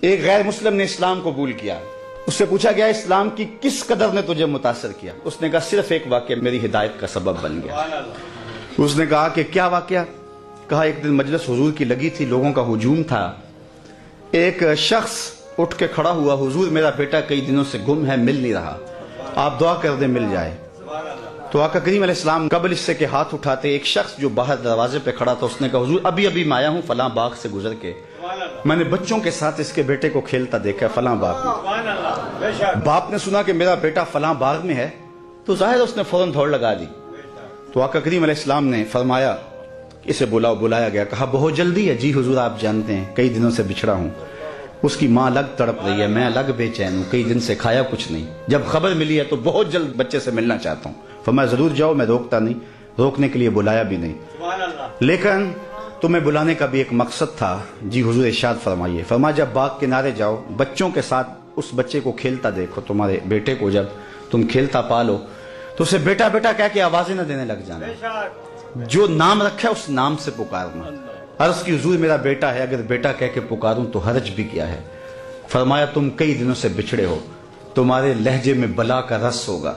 ایک غیر مسلم نے اسلام قبول کیا. اس سے پوچھا گیا اسلام کی کس قدر نے تجھے متاثر کیا؟ اس نے کہا صرف ایک واقعہ میری ہدایت کا سبب بن گیا. اس نے کہا کہ کیا واقعہ؟ کہا ایک دن مجلس حضور کی لگی تھی، لوگوں کا ہجوم تھا. ایک شخص اٹھ کے کھڑا ہوا، حضور میرا بیٹا کئی دنوں سے گم ہے، مل نہیں رہا، آپ دعا کر دیں مل جائے. تو آقا کریم علیہ السلام قبل اس سے کہ ہاتھ اٹھاتے ایک شخص جو باہر دروازے پہ کھڑا تھا اس نے کہا حضور ابھی میں آیا ہوں فلاں باغ سے گزر کے، میں نے بچوں کے ساتھ اس کے بیٹے کو کھیلتا دیکھا فلاں باغ میں. باپ نے سنا کہ میرا بیٹا فلاں باغ میں ہے تو ظاہر اس نے فوراً دوڑ لگا دی. تو آقا کریم علیہ السلام نے فرمایا اسے بلایا گیا. کہا بہت جلدی ہے؟ جی حضور آپ جانتے ہیں کئی دنوں سے بچھڑا ہوں، اس کی ماں الگ تڑپ رہی ہے، میں الگ بے چین ہوں، کئی دن سے کھایا کچھ نہیں، جب خبر ملی ہے تو بہت جلد بچے سے ملنا چاہتا ہوں. فرمایا ضرور جاؤ، میں روکتا نہیں، روکنے کے لیے بلایا بھی نہیں، لیکن تمہیں بلانے کا بھی ایک مقصد تھا. جی حضور ارشاد فرمائیے. فرمایا جب باغ کنارے جاؤ بچوں کے ساتھ اس بچے کو کھیلتا دیکھو، تمہارے بیٹے کو جب تم کھیلتا پالو تو اسے بیٹا بیٹا کہہ کے آوازیں نہ دینے لگ جانا، جو نام رکھا ہے اس نام سے پکارنا. عرض کی حضور میرا بیٹا ہے، اگر بیٹا کہہ کے پکاروں تو حرج بھی کیا ہے؟ فرمایا تم کئی دنوں سے بچھڑے ہو، تمہارے لہجے میں بلا کا رس ہوگا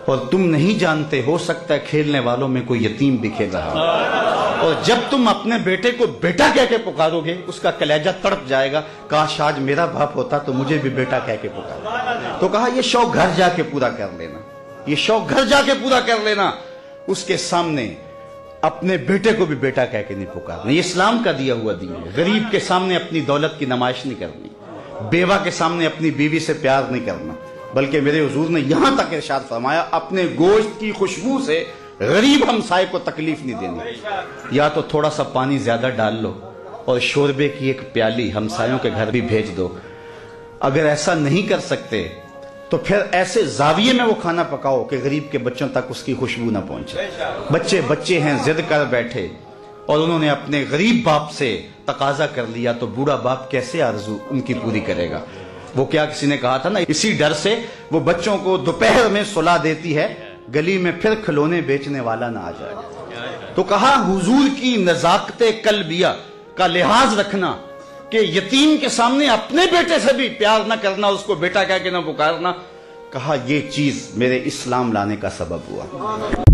اور تم نہیں جانتے، ہو سکتا ہے کھیلنے والوں میں کوئی یتیم بھی کھیل رہا ہو، اور جب تم اپنے بیٹے کو بیٹا کہہ کے پکارو گے اس کا کلیجہ تڑپ جائے گا، کاش آج میرا باپ ہوتا تو مجھے بھی بیٹا کہہ کے پکارا. تو کہا یہ شوق گھر جا کے پورا کر لینا، یہ شوق گھر جا کے پورا کر لینا، اس کے سامنے اپنے بیٹے کو بھی بیٹا کہہ کے نہیں پکارنا. یہ اسلام کا دیا ہوا دین ہے. غریب کے سامنے اپنی دولت کی نمائش نہیں کرنی، بیوہ کے سامنے اپنی بیوی سے پیار نہیں کرنا، بلکہ میرے حضور نے یہاں تک ارشاد فرمایا اپنے گوشت کی خوشبو سے غریب ہمسائے کو تکلیف نہیں دینی. یا تو تھوڑا سا پانی زیادہ ڈال لو اور شوربے کی ایک پیالی ہمسایوں کے گھر بھی بھیج دو. اگر ایسا نہیں کر سکتے تو پھر ایسے زاویے میں وہ کھانا پکاؤ کہ غریب کے بچوں تک اس کی خوشبو نہ پہنچے. بچے ہیں ضد کر بیٹھے اور انہوں نے اپنے غریب باپ سے تقاضا کر لیا تو بوڑھا باپ کیسے آرزو ان کی پوری کرے گا؟ وہ کیا کسی نے کہا تھا نا، اسی ڈر سے وہ بچوں کو دوپہر میں سلا دیتی ہے گلی میں پھر کھلونے بیچنے والا نہ آ جائے. تو کہا حضور کی نزاکت قلبیہ کا لحاظ رکھنا کہ یتیم کے سامنے اپنے بیٹے سے بھی پیار نہ کرنا، اس کو بیٹا کہہ کے نہ پکارنا. کہا یہ چیز میرے اسلام لانے کا سبب ہوا.